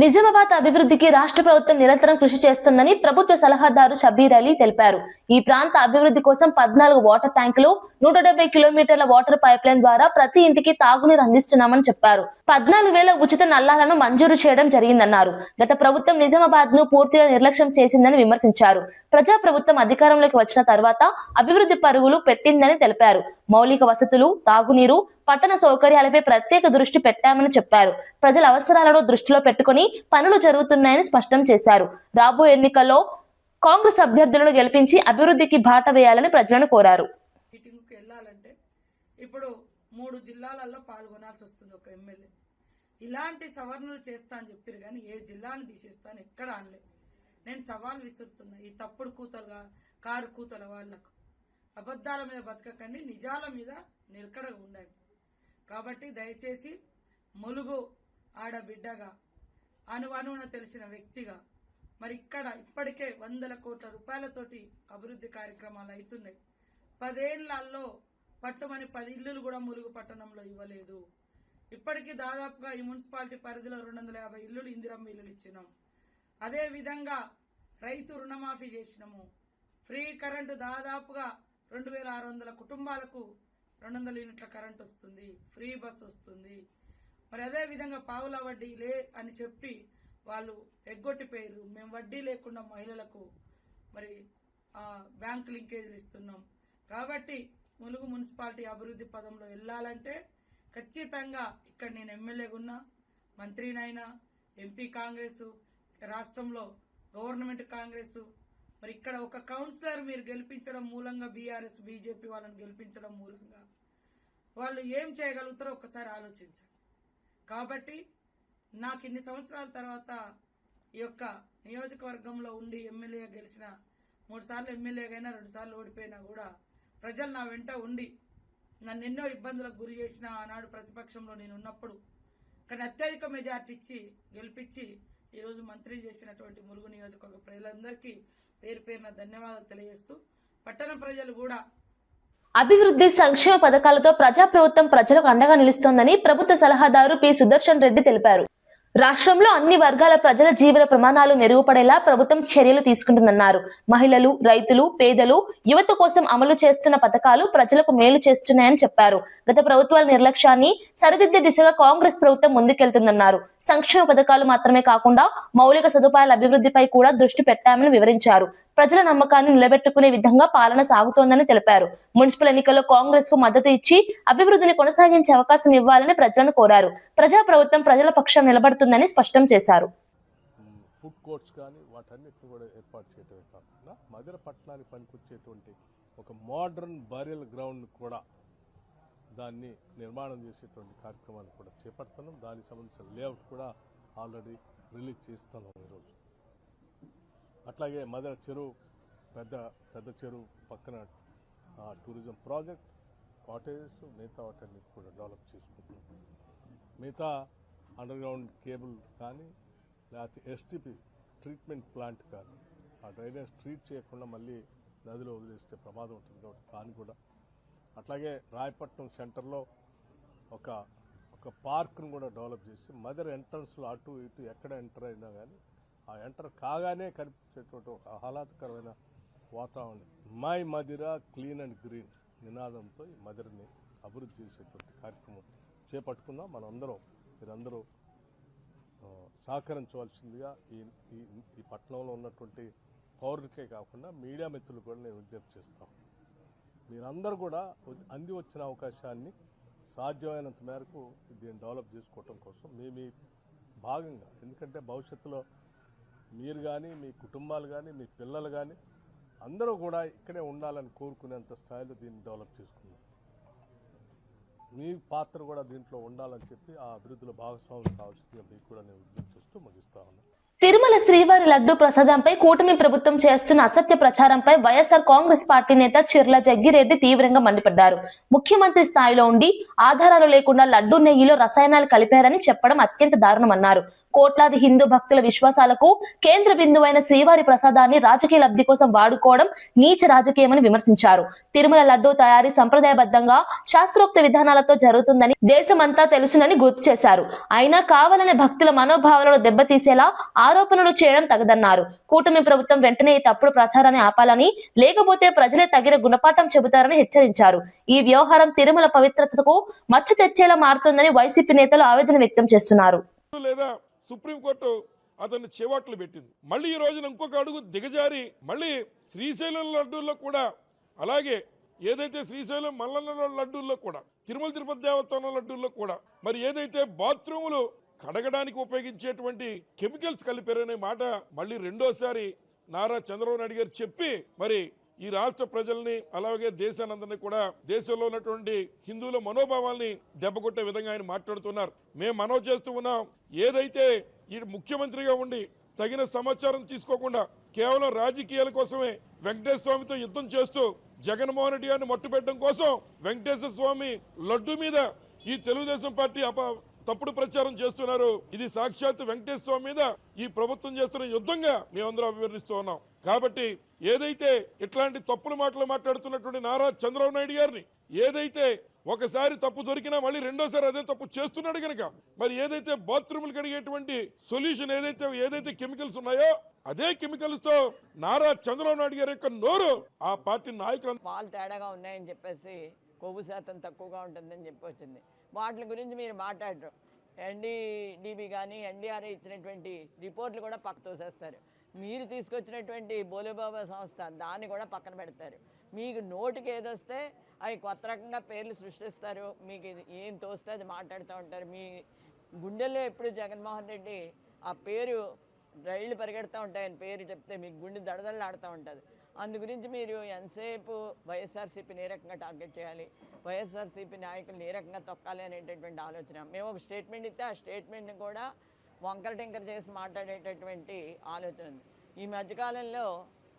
నిజామాబాద్ అభివృద్ధికి రాష్ట్ర ప్రభుత్వం నిరంతరం కృషి చేస్తుందని ప్రభుత్వ సలహాదారు షబీర్ అలీ తెలిపారు. ఈ ప్రాంత అభివృద్ధి కోసం 14 వాటర్ ట్యాంకులు, 170 కిలోమీటర్ల వాటర్ పైప్ లైన్ ద్వారా ప్రతి ఇంటికి తాగునీరు అందిస్తున్నామని చెప్పారు. 14,000 ఉచిత నల్లాలను మంజూరు చేయడం జరిగిందన్నారు. గత ప్రభుత్వం నిజామాబాద్ ను పూర్తిగా నిర్లక్ష్యం చేసిందని విమర్శించారు. ప్రజా ప్రభుత్వం అధికారంలోకి వచ్చిన తర్వాత అభివృద్ధి పరుగులు పెట్టిందని తెలిపారు. మౌలిక వసతులు, తాగునీరు, పట్టణ సౌకర్యాలపై ప్రత్యేక దృష్టి పెట్టామని చెప్పారు. ప్రజల అవసరాలను దృష్టిలో పెట్టుకుని పనులు జరుగుతున్నాయని స్పష్టం చేశారు. రాబోయే ఎన్నికల్లో కాంగ్రెస్ అభ్యర్థులను గెలిపించి అభివృద్ధికి బాట వేయాలని ప్రజలను కోరారు. మీటింగ్కి వెళ్ళాలంటే ఇప్పుడు 3 జిల్లాలలో పాల్గొనాల్సి వస్తుంది ఒక ఎమ్మెల్యే. ఇలాంటి సవరణలు చేస్తా అని చెప్పారు కానీ ఏ జిల్లాను తీసేస్తాను ఎక్కడ అనలే. నేను సవాల్ విసురుతున్నా, ఈ తప్పుడు కూతలుగా కారు కూతల వాళ్లకు అబద్ధాల మీద బతకకండి, నిజాల మీద నిలకడగా ఉండండి. కాబట్టి దయచేసి ములుగు ఆడబిడ్డగా అనువనున తెలిసిన వ్యక్తిగా మరి ఇక్కడ ఇప్పటికే 100 కోట్ల రూపాయలతోటి అభివృద్ధి కార్యక్రమాలు అవుతున్నాయి. 10 ఏళ్లలో పట్టుమని 10 ఇల్లులు కూడా ములుగు పట్టణంలో ఇవ్వలేదు. ఇప్పటికీ దాదాపుగా ఈ మున్సిపాలిటీ పరిధిలో 250 ఇల్లులు ఇందిరమ్మ ఇల్లులు ఇచ్చినాం. అదేవిధంగా రైతు రుణమాఫీ చేసినాము. ఫ్రీ కరెంటు దాదాపుగా 2,600 కుటుంబాలకు 200 యూనిట్ల కరెంట్ వస్తుంది, ఫ్రీ బస్ వస్తుంది. మరి అదేవిధంగా పావుల వడ్డీ లే అని చెప్పి వాళ్ళు ఎగ్గొట్టిపోయారు. మేము వడ్డీ లేకుండా మహిళలకు మరి బ్యాంక్ లింకేజీలు ఇస్తున్నాం. కాబట్టి ములుగు మున్సిపాలిటీ అభివృద్ధి పదంలో వెళ్ళాలంటే ఖచ్చితంగా ఇక్కడ నేను ఎమ్మెల్యేగా ఉన్నా, మంత్రినైనా, ఎంపీ కాంగ్రెసు, రాష్ట్రంలో గవర్నమెంట్ కాంగ్రెసు, మరి ఇక్కడ ఒక కౌన్సిలర్ మీరు గెలిపించడం మూలంగా బీఆర్ఎస్ బీజేపీ వాళ్ళని గెలిపించడం మూలంగా వాళ్ళు ఏం చేయగలుగుతారో ఒక్కసారి ఆలోచించండి. కాబట్టి నాకు ఇన్ని సంవత్సరాల తర్వాత ఈ యొక్క నియోజకవర్గంలో ఉండి ఎమ్మెల్యేగా గెలిచిన 3 సార్లు ఎమ్మెల్యేగా 2 సార్లు ఓడిపోయినా కూడా ప్రజలు నా వెంట ఉండి నన్ను ఎన్నో ఇబ్బందులకు గురి చేసిన ఆనాడు ప్రతిపక్షంలో నేను ఉన్నప్పుడు కానీ అత్యధిక మెజార్టీ ఇచ్చి గెలిపించి ఈరోజు మంత్రి చేసినటువంటి ములుగు నియోజకవర్గ ప్రజలందరికీ పేరు పేరున ధన్యవాదాలు తెలియజేస్తూ పట్టణ ప్రజలు కూడా అభివృద్ధి సంక్షేమ పథకాలతో ప్రజాప్రభుత్వం ప్రజలకు అండగా నిలుస్తోందని ప్రభుత్వ సలహాదారు పి సుదర్శన్ రెడ్డి తెలిపారు. రాష్ట్రంలో అన్ని వర్గాల ప్రజల జీవన ప్రమాణాలు మెరుగుపడేలా ప్రభుత్వం చర్యలు తీసుకుంటుందన్నారు. మహిళలు, రైతులు, పేదలు, యువత కోసం అమలు చేస్తున్న పథకాలు ప్రజలకు మేలు చేస్తున్నాయని చెప్పారు. గత ప్రభుత్వాల నిర్లక్ష్యాన్ని సరిదిద్దే దిశగా కాంగ్రెస్ ప్రభుత్వం ముందుకెళ్తుందన్నారు. సంక్షేమ పథకాలు మాత్రమే కాకుండా మౌలిక సదుపాయాల అభివృద్ధిపై కూడా దృష్టి పెట్టామని వివరించారు. ప్రజల నమ్మకాన్ని నిలబెట్టుకునే విధంగా పాలన సాగుతోందని తెలిపారు. మున్సిపల్ ఎన్నికల్లో కాంగ్రెస్ కు మద్దతు ఇచ్చి అభివృద్ధిని కొనసాగించే అవకాశం ఇవ్వాలని ప్రజలను కోరారు. ప్రజా ప్రభుత్వం ప్రజల పక్షం నిలబడుతుందని స్పష్టం చేశారు. ఫుడ్ కోర్ట్స్ కానీ వాటన్నిటిని కూడా ఏర్పాటు చేయడమే కాకుండా మధుర పట్టణానికి పనికొచ్చేటువంటి ఒక మోడర్న్ బరియల్ గ్రౌండ్ కూడా దాన్ని నిర్మాణం చేసేటువంటి కార్యక్రమాన్ని కూడా చేపడుతున్నాం. దానికి సంబంధించిన లేఅవుట్ కూడా ఆల్రెడీ రిలీజ్ చేస్తున్నాం ఈరోజు. అట్లాగే మధుర చెరువు పెద్ద చెరువు పక్కన టూరిజం ప్రాజెక్ట్, కాటేజెస్, మిగతా వాటన్నిటి కూడా డెవలప్ చేసుకుంటున్నాం. మిగతా అండర్గ్రౌండ్ కేబుల్ కానీ లేకపోతే ఎస్టీపీ ట్రీట్మెంట్ ప్లాంట్ కానీ ఆ డ్రైనేజ్ ట్రీట్ చేయకుండా మళ్ళీ నదిలో వదిలేస్తే ప్రమాదం ఉంటుంది కాబట్టి దాన్ని కూడా, అట్లాగే రాయపట్నం సెంటర్లో ఒక పార్క్ను కూడా డెవలప్ చేసి మదర్ ఎంట్రన్స్లో అటు ఇటు ఎక్కడ ఎంటర్ అయినా కానీ ఆ ఎంటర్ కాగానే కనిపించేటువంటి ఒక ఆహ్లాదకరమైన వాతావరణం, my Madhira clean and green నినాదంతో ఈ మదిరని అభివృద్ధి చేసేటువంటి కార్యక్రమం చేపట్టుకుందాం. మీరందరూ సహకరించవలసిందిగా ఈ పట్టణంలో ఉన్నటువంటి పౌరులకే కాకుండా మీడియా మిత్రులు కూడా నేను విజ్ఞప్తి చేస్తాను. మీరందరూ కూడా అంది వచ్చిన అవకాశాన్ని సాధ్యమైనంత మేరకు దీన్ని డెవలప్ చేసుకోవటం కోసం మీ భాగంగా, ఎందుకంటే భవిష్యత్తులో మీరు కానీ, మీ కుటుంబాలు కానీ, మీ పిల్లలు కానీ అందరూ కూడా ఇక్కడే ఉండాలని కోరుకునేంత స్థాయిలో దీన్ని డెవలప్ చేసుకున్నాం. మీ పాత్ర కూడా దీంట్లో ఉండాలని చెప్పి ఆ అభివృద్ధిలో భాగస్వామ్యం కావాల్సిందిగా మీకు కూడా నేను విజ్ఞప్తి చేస్తూ ముగిస్తా ఉన్నాను. తిరుమల శ్రీవారి లడ్డూ ప్రసాదంపై కూటమి ప్రభుత్వం చేస్తున్న అసత్య ప్రచారంపై వైఎస్ఆర్ కాంగ్రెస్ పార్టీ నేత చిర్ల జగ్గిరెడ్డి తీవ్రంగా మండిపడ్డారు. ముఖ్యమంత్రి స్థాయిలో ఉండి ఆధారాలు లేకుండా లడ్డూ నెయ్యిలో రసాయనాలు కలిపారని చెప్పడం అత్యంత దారుణమన్నారు. కోట్లాది హిందూ భక్తుల విశ్వాసాలకు కేంద్ర బిందువైన శ్రీవారి ప్రసాదాన్ని రాజకీయ లబ్ధి కోసం వాడుకోవడం నీచ రాజకీయమని విమర్శించారు. తిరుమల లడ్డూ తయారీ సంప్రదాయబద్ధంగా శాస్త్రోక్త విధానాలతో జరుగుతుందని దేశమంతా తెలుసునని గుర్తు చేశారు. అయినా కావాలనే భక్తుల మనోభావాలను దెబ్బతీసేలా ఆరోపణలు చేయడం తగదన్నారు. కూటమి ప్రభుత్వం వెంటనే ఈ తప్పుడు ప్రచారాన్ని ఆపాలని, లేకపోతే ప్రజలే తగిన గుణపాఠం చెబుతారని హెచ్చరించారు. ఈ వ్యవహారం తిరుమల పవిత్రతకు మచ్చ తెచ్చేలా మారుతుందని వైసీపీ నేతలు ఆవేదన వ్యక్తం చేస్తున్నారు. సుప్రీంకోర్టు అతన్ని చేవాట్లు పెట్టింది. మళ్ళీ ఈ రోజున ఇంకొక అడుగు దిగజారి మళ్ళీ శ్రీశైలం లడ్డూల్లో కూడా, అలాగే ఏదైతే శ్రీశైలం మల్లన్న లడ్డూల్లో కూడా, తిరుమల తిరుపతి దేవస్థానం లడ్డూల్లో కూడా మరి ఏదైతే బాత్రూములు కడగడానికి ఉపయోగించేటువంటి కెమికల్స్ కలిపారనే మాట మళ్ళీ రెండోసారి నారా చంద్రబాబు నాయుడు గారు చెప్పి మరి ఈ రాష్ట్ర ప్రజల్ని అలాగే దేశానందరినీ కూడా, దేశంలో ఉన్నటువంటి హిందువుల మనోభావాల్ని దెబ్బకొట్టే విధంగా ఆయన మాట్లాడుతున్నారు. మేము మనవి చేస్తూ ఉన్నాం, ఏదైతే ఈ ముఖ్యమంత్రిగా ఉండి తగిన సమాచారం తీసుకోకుండా కేవలం రాజకీయాల కోసమే వెంకటేశ్వర స్వామితో యుద్ధం చేస్తూ జగన్మోహన్ రెడ్డి గారిని మట్టుపెట్టడం కోసం వెంకటేశ్వర స్వామి లడ్డు మీద ఈ తెలుగుదేశం పార్టీ తప్పుడు ప్రచారం చేస్తున్నారు. ఇది సాక్షాత్ వెంకటేశ్వర స్వామి మీద ఈ ప్రభుత్వం చేస్తున్న యుద్ధంగా మేమందరం అభివర్ణిస్తూ ఉన్నాం. కాబట్టి ఏదైతే ఇట్లాంటి తప్పుడు మాటలు మాట్లాడుతున్నటువంటి నారా చంద్రబాబు నాయుడు గారిని, ఏదైతే ఒకసారి తప్పు దొరికినా మళ్ళీ రెండోసారి అదే తప్పు చేస్తున్నాడు కనుక మరి ఏదైతే బాత్రూములు కడిగేటువంటి సొల్యూషన్ ఏదైతే కెమికల్స్ ఉన్నాయో అదే కెమికల్స్ తో నారా చంద్రబాబు నాయుడు గారి యొక్క నోరు ఆ పార్టీ నాయకులు పాలు తేడాగా ఉన్నాయని చెప్పేసి కొవ్వు శాతం తక్కువగా ఉంటుందని చెప్పి వచ్చింది. వాటి గురించి మీరు మాట్లాడరు. ఎన్డీడీబీ కానీ ఎన్డీఆర్ఐ ఇచ్చినటువంటి రిపోర్ట్లు కూడా పక్క తోసేస్తారు. మీరు తీసుకొచ్చినటువంటి బోలేబాబా సంస్థ దాన్ని కూడా పక్కన పెడతారు. మీకు నోటికి ఏదొస్తే అవి కొత్త రకంగా పేర్లు సృష్టిస్తారు. మీకు ఏం తోస్తే అది మాట్లాడుతూ ఉంటారు. మీ గుండెల్లో ఎప్పుడు జగన్మోహన్ రెడ్డి ఆ పేరు రైళ్లు పరిగెడుతూ ఉంటాయని పేరు చెప్తే మీకు గుండె దడదడలాడుతూ ఉంటుంది. అందు గురించి మీరు ఎంతసేపు వైఎస్ఆర్సీపీని ఏ రకంగా టార్గెట్ చేయాలి, వైఎస్ఆర్సీపీ నాయకులను ఏ రకంగా తొక్కాలి అనేటటువంటి ఆలోచన. మేము ఒక స్టేట్మెంట్ ఇస్తే ఆ స్టేట్మెంట్ని కూడా వంకర టింకర చేసి మాట్లాడేటటువంటి ఆలోచన ఉంది. ఈ మధ్యకాలంలో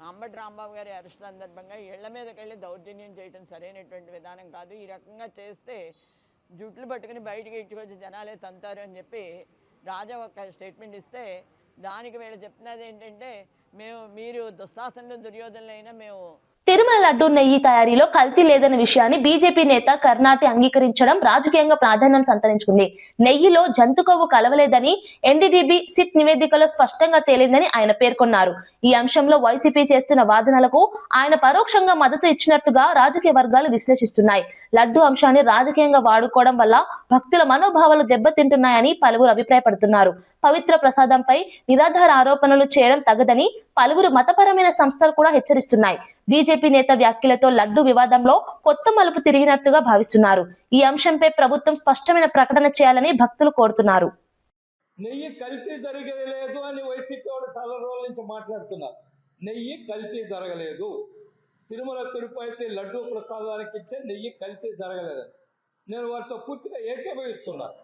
అంబటి రాంబాబు గారి అరెస్ట్ సందర్భంగా ఇళ్ల మీదకి వెళ్ళి దౌర్జన్యం చేయడం సరైనటువంటి విధానం కాదు. ఈ రకంగా చేస్తే జుట్లు పట్టుకుని బయటికి ఇట్టుకొచ్చి జనాలే తంతారు అని చెప్పి రాజా ఒక స్టేట్మెంట్ ఇస్తే దానికి వీళ్ళు చెప్తున్నది ఏంటంటే మీరు దుశ్శాసనులు దుర్యోధనులైనా మేము తిరుమల లడ్డూ నెయ్యి తయారీలో కల్తీ లేదన్న విషయాన్ని బీజేపీ నేత కర్ణాటి అంగీకరించడం రాజకీయంగా ప్రాధాన్యం సంతరించుకుంది. నెయ్యిలో జంతు కొవ్వు కలవలేదని ఎన్డీడీబీ సిట్ నివేదికలో స్పష్టంగా తేలిందని ఆయన పేర్కొన్నారు. ఈ అంశంలో వైసీపీ చేస్తున్న వాదనలకు ఆయన పరోక్షంగా మద్దతు ఇచ్చినట్టుగా రాజకీయ వర్గాలు విశ్లేషిస్తున్నాయి. లడ్డూ అంశాన్ని రాజకీయంగా వాడుకోవడం వల్ల భక్తుల మనోభావాలు దెబ్బతింటున్నాయని పలువురు అభిప్రాయపడుతున్నారు. పవిత్ర ప్రసాదంపై నిరాధార ఆరోపణలు చేయడం తగదని పలువురు మతపరమైన సంస్థలు కూడా హెచ్చరిస్తున్నాయి. బీజేపీ నేత వ్యాఖ్యలతో లడ్డూ వివాదంలో కొత్త మలుపు తిరిగినట్టుగా భావిస్తున్నారు. ఈ అంశంపై ప్రభుత్వం స్పష్టమైన ప్రకటన చేయాలని భక్తులు కోరుతున్నారు. నెయ్యి కల్తీ జరగలేదు అని వైసీపీ వాళ్ళు చాలా రోజుల నుంచి మాట్లాడుతున్నారు. నెయ్యి కల్తీ జరగలేదు. తిరుమల తిరుపతి లడ్డూ ప్రసాదానికి ఇచ్చే నెయ్యి కల్తీ జరగలేదని నేను వారితో పూర్తిగా ఏకీభవిస్తున్నాను.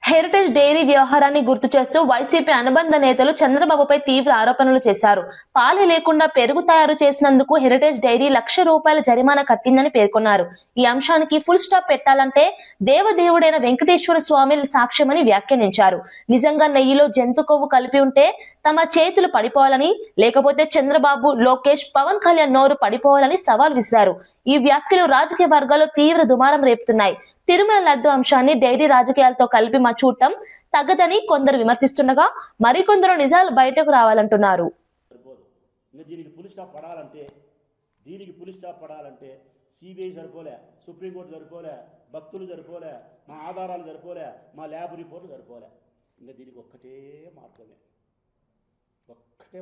హెరిటేజ్ డైరీ వ్యవహారాన్ని గుర్తు చేస్తూ వైసీపీ అనుబంధ నేతలు చంద్రబాబుపై తీవ్ర ఆరోపణలు చేశారు. పాలే లేకుండా పెరుగు తయారు చేసినందుకు హెరిటేజ్ డైరీ ₹1,00,000 జరిమానా కట్టిందని పేర్కొన్నారు. ఈ అంశానికి ఫుల్ స్టాప్ పెట్టాలంటే దేవదేవుడైన వెంకటేశ్వర స్వామి సాక్ష్యమని వ్యాఖ్యానించారు. నిజంగా నెయ్యిలో జంతు కొవ్వు కలిపి ఉంటే తమ చేతులు పడిపోవాలని, లేకపోతే చంద్రబాబు, లోకేష్, పవన్ కళ్యాణ్ నోరు పడిపోవాలని సవాల్ విసిరారు. ఈ వ్యాఖ్యలు రాజకీయ వర్గాల్లో తీవ్ర దుమారం రేపుతున్నాయి. తిరుమల లడ్డు అంశాన్ని డైరీ రాజకీయాలతో కలిపి చూడటం తగదని కొందరు విమర్శిస్తుండగా మరికొందరు నిజాలు బయటకు రావాలంటున్నారు. దీనికి పులి స్టాప్ పడాలంటే సిబిఐ సరిపోలే, సుప్రీంకోర్టు సరిపోలే, భక్తులు సరిపోలే, మా ఆధారాలు సరిపోలే, మా ల్యాబ్ రిపోర్ట్లు సరిపోలే. ఇంకా దీనికి ఒక్కటే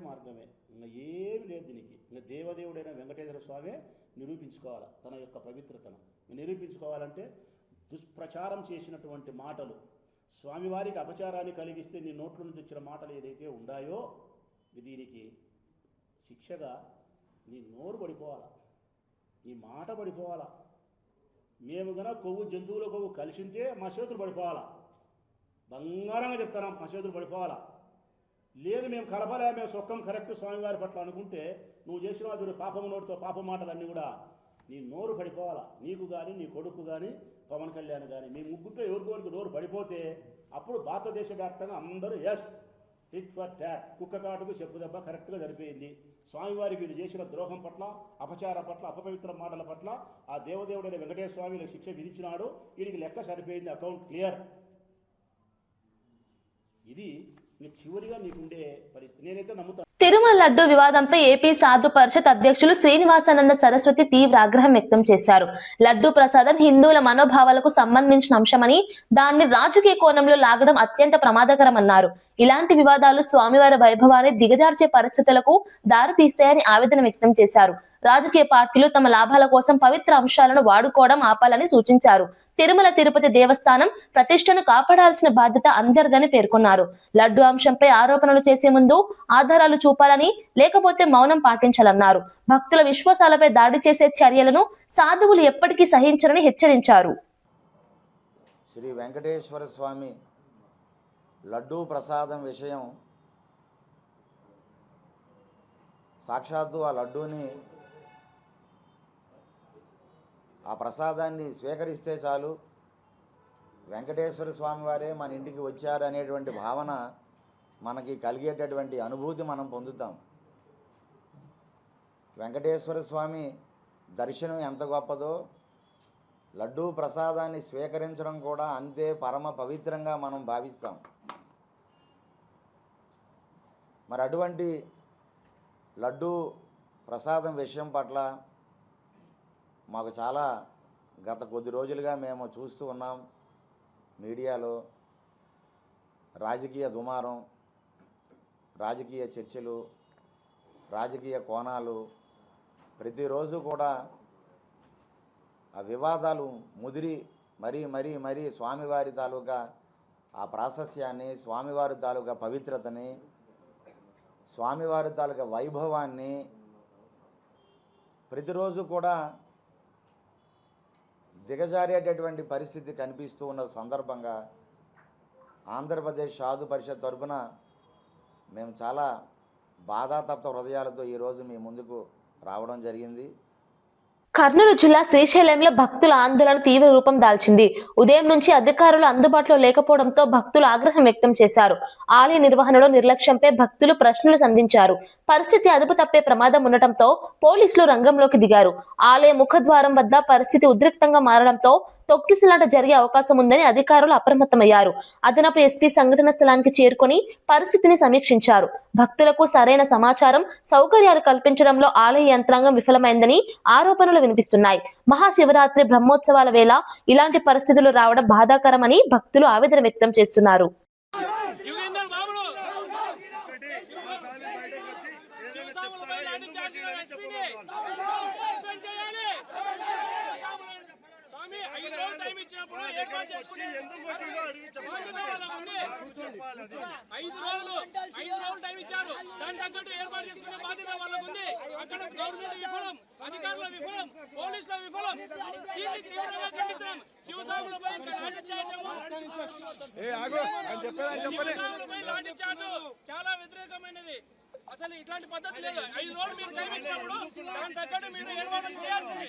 మార్గమే, ఇంకా ఏమి లేదు దీనికి. ఇంకా దేవదేవుడైన వెంకటేశ్వర స్వామి నిరూపించుకోవాలి తన యొక్క పవిత్రతను. నిరూపించుకోవాలంటే దుష్ప్రచారం చేసినటువంటి మాటలు, స్వామివారికి అపచారాన్ని కలిగిస్తే నీ నోట్ల నుంచి వచ్చిన మాటలు ఏదైతే ఉన్నాయో దీనికి శిక్షగా నీ నోరు పడిపోవాలా, నీ మాట పడిపోవాలా. మేము గన కొవ్వు జంతువుల కొవ్వు కలిసి ఉంటే మా చేతులు పడిపోవాలా. బంగారంగా చెప్తాను, మా చేతులు పడిపోవాలా. లేదు మేము కలపలే, మేము సొక్కం కరెక్ట్ స్వామివారి పట్ల అనుకుంటే నువ్వు చేసిన చూడు పాపం నోటితో పాప మాటలన్నీ కూడా నీ నోరు పడిపోవాలా. నీకు కానీ, నీ కొడుకు కానీ, పవన్ కళ్యాణ్ కానీ, మీ ముగ్గురితో ఎవరికోరికి నోరు పడిపోతే అప్పుడు భారతదేశ వ్యాప్తంగా అందరూ ఎస్ టిట్ ఫర్ టాట్, కుక్క కాటుకు చెప్పు దెబ్బ కరెక్ట్గా సరిపోయింది. స్వామివారికి వీరు చేసిన ద్రోహం పట్ల, అపచారం పట్ల, అపవిత్ర మాటల పట్ల ఆ దేవదేవుడైన వెంకటేశ్వర స్వామి శిక్ష విధించినాడు. వీడికి లెక్క సరిపోయింది, అకౌంట్ క్లియర్. ఇది చివరిగా నీకుండే పరిస్థితి. నేనైతే నమ్ముతాను. తిరుమల లడ్డు వివాదంపై ఏపీ సాధు పరిషత్ అధ్యక్షులు శ్రీనివాసానంద సరస్వతి తీవ్ర ఆగ్రహం వ్యక్తం చేశారు. లడ్డు ప్రసాదం హిందువుల మనోభావాలకు సంబంధించిన అంశమని దాన్ని రాజకీయ కోణంలో లాగడం అత్యంత ప్రమాదకరమన్నారు. ఇలాంటి వివాదాలు స్వామివారి వైభవాన్ని దిగజార్చే పరిస్థితులకు దారితీస్తాయని ఆవేదన వ్యక్తం చేశారు. రాజకీయ పార్టీలు తమ లాభాల కోసం పవిత్ర అంశాలను వాడుకోవడం ఆపాలని సూచించారు. తిరుమల తిరుపతి దేవస్థానం ప్రతిష్టను కాపాడాల్సిన బాధ్యత అందరిదని పేర్కొన్నారు. లడ్డు అంశంపై ఆరోపణలు చేసే ముందు ఆధారాలు చూపాలని, లేకపోతే మౌనం పాటించాలన్నారు. భక్తుల విశ్వాసాలపై దాడి చేసే చర్యలను సాధువులు ఎప్పటికీ సహించరని హెచ్చరించారు. శ్రీ వెంకటేశ్వర స్వామి లడ్డూ ప్రసాదం విషయం, సాక్షాత్తు ఆ లడ్డూని, ఆ ప్రసాదాన్ని స్వీకరిస్తే చాలు వెంకటేశ్వర స్వామి వారే మన ఇంటికి వచ్చారు అనేటువంటి భావన మనకి కలిగేటటువంటి అనుభూతి మనం పొందుతాం. వెంకటేశ్వర స్వామి దర్శనం ఎంత గొప్పదో లడ్డూ ప్రసాదాన్ని స్వీకరించడం కూడా అంతే పరమ పవిత్రంగా మనం భావిస్తాం. మరి అటువంటి లడ్డూ ప్రసాదం విషయం పట్ల మాకు చాలా గత కొద్ది రోజులుగా మేము చూస్తూ ఉన్నాం. మీడియాలో రాజకీయ దుమారం, రాజకీయ చర్చలు, రాజకీయ కోణాలు, ప్రతిరోజు కూడా ఆ వివాదాలు ముదిరి మరీ స్వామివారి తాలూకా ఆ ప్రాశస్యాన్ని, స్వామివారి తాలూకా పవిత్రతని, స్వామివారి తాలూకా వైభవాన్ని ప్రతిరోజు కూడా దిగజారేటటువంటి పరిస్థితి కనిపిస్తూ ఉన్న సందర్భంగా ఆంధ్రప్రదేశ్ సాధు పరిషత్ తరఫున మేము చాలా బాధాతప్త హృదయాలతో ఈరోజు మీ ముందుకు రావడం జరిగింది. కర్నూలు జిల్లా శ్రీశైలంలో భక్తుల ఆందోళన తీవ్ర రూపం దాల్చింది. ఉదయం నుంచి అధికారులు అందుబాటులో లేకపోవడంతో భక్తులు ఆగ్రహం వ్యక్తం చేశారు. ఆలయ నిర్వహణలో నిర్లక్ష్యంపై భక్తులు ప్రశ్నలు సంధించారు. పరిస్థితి అదుపు తప్పే ప్రమాదం ఉండటంతో పోలీసులు రంగంలోకి దిగారు. ఆలయ ముఖద్వారం వద్ద పరిస్థితి ఉద్రిక్తంగా మారడంతో తొక్కిసలాట జరిగే అవకాశం ఉందని అధికారులు అప్రమత్తమయ్యారు. అదనపు ఎస్పీ సంఘటన స్థలానికి చేరుకొని పరిస్థితిని సమీక్షించారు. భక్తులకు సరైన సమాచారం, సౌకర్యాలు కల్పించడంలో ఆలయ యంత్రాంగం విఫలమైందని ఆరోపణలు వినిపిస్తున్నాయి. మహాశివరాత్రి బ్రహ్మోత్సవాల వేళ ఇలాంటి పరిస్థితులు రావడం బాధాకరమని భక్తులు ఆవేదన వ్యక్తం చేస్తున్నారు. చాలా వ్యతిరేకమైనది. అసలు ఇట్లాంటి పద్ధతి లేదు. 5 రోజులు మీరు టైం ఇచ్చినప్పుడు దాని తగ్గట్టు మీరు ఏర్పాటు చేయాల్సింది.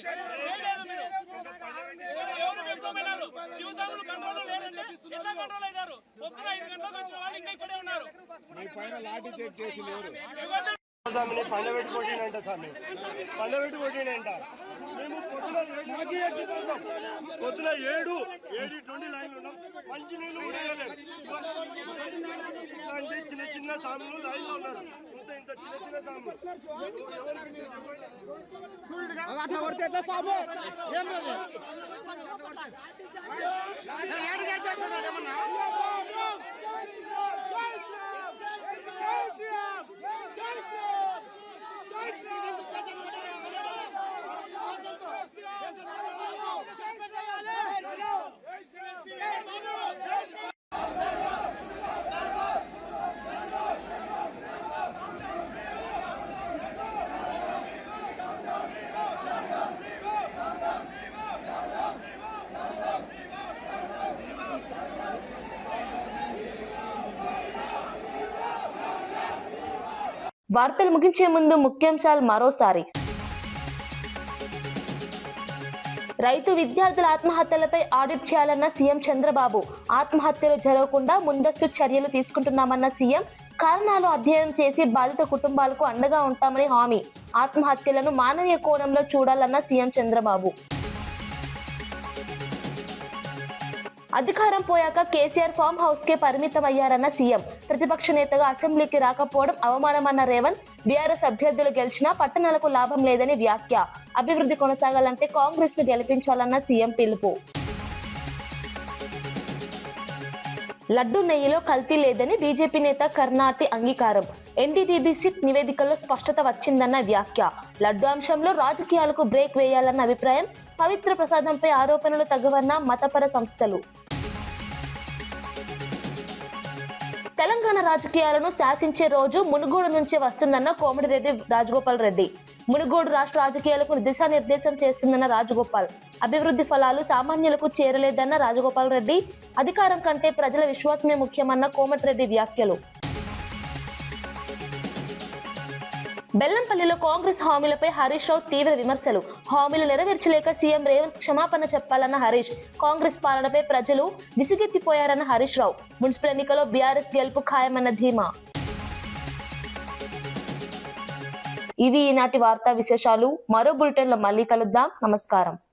ఎవరు వ్యక్తమైనారు? శివస్వాములు కంట్రోల్ లేదంటే ఎట్లా కంట్రోల్ అయ్యారు? పొద్దున 5 గంటలకు వచ్చిన వాళ్ళు ఇంకా ఇక్కడే ఉన్నారు. పండబెట్టి కొట్టినంట స్వామి, పండబెట్టి కొట్టినంట. మేము పొద్దున 7:20 లైన్లు ఉన్నాం. మంచి నీళ్ళు కూడా వేయలేదు. ఇలాంటి చిన్న చిన్న సాములు లైన్లో ఉన్నారు. ఇంత చిన్న చిన్న సాములు అట్లా కొడితే ఎట్లా సాము? ఏం లేదు. వార్తలు ముగించే ముందు ముఖ్యాంశాలు మరోసారి. రైతు విద్యార్థుల ఆత్మహత్యలపై ఆడిట్ చేయాలన్న సీఎం చంద్రబాబు. ఆత్మహత్యలు జరగకుండా ముందస్తు చర్యలు తీసుకుంటున్నామన్న సీఎం. కారణాలు అధ్యయనం చేసి బాధిత కుటుంబాలకు అండగా ఉంటామని హామీ. ఆత్మహత్యలను మానవీయ కోణంలో చూడాలన్న సీఎం చంద్రబాబు. అధికారం పోయాక కేసీఆర్ ఫామ్ హౌస్ కే పరిమితం అయ్యారన్న సీఎం. ప్రతిపక్ష నేతగా అసెంబ్లీకి రాకపోవడం అవమానమన్న రేవంత్. బీఆర్ఎస్ అభ్యర్థులు గెలిచినా పట్టణాలకు లాభం లేదని వ్యాఖ్య. అభివృద్ధి కొనసాగాలంటే కాంగ్రెస్ ను గెలిపించాలన్న సీఎం పిలుపు. లడ్డు నెయ్యిలో కల్తీ లేదని బీజేపీ నేత కర్ణాటి అంగీకారం. ఎన్డీటీబీ సిట్ నివేదికల్లో స్పష్టత వచ్చిందన్న వ్యాఖ్య. లడ్డు అంశంలో రాజకీయాలకు బ్రేక్ వేయాలన్న అభిప్రాయం. పవిత్ర ప్రసాదంపై ఆరోపణలు తగ్గవన్న మతపర సంస్థలు. తెలంగాణ రాజకీయాలను శాసించే రోజు మునుగోడు నుంచే వస్తుందన్న కోమటిరెడ్డి రాజగోపాల్ రెడ్డి. మునుగోడు రాష్ట్ర రాజకీయాలకు దిశానిర్దేశం చేస్తుందన్న రాజగోపాల్. అభివృద్ధి ఫలాలు సామాన్యులకు చేరలేదన్న రాజగోపాల్ రెడ్డి. అధికారం కంటే ప్రజల విశ్వాసమే ముఖ్యమన్న కోమటిరెడ్డి వ్యాఖ్యలు. బెల్లంపల్లిలో కాంగ్రెస్ హామీలపై హరీష్ రావు తీవ్ర విమర్శలు. హామీలు నెరవేర్చలేక సీఎం రేవంత్ క్షమాపణ చెప్పాలన్న హరీష్. కాంగ్రెస్ పాలనపై ప్రజలు విసుగెత్తిపోయారన్న హరీష్ రావు. మున్సిపల్ ఎన్నికల్లో బీఆర్ఎస్ గెలుపు ఖాయమన్న ధీమా. ఇవి ఈనాటి వార్తా విశేషాలు. మరో బులెటిన్లో మళ్ళీ కలుద్దాం. నమస్కారం.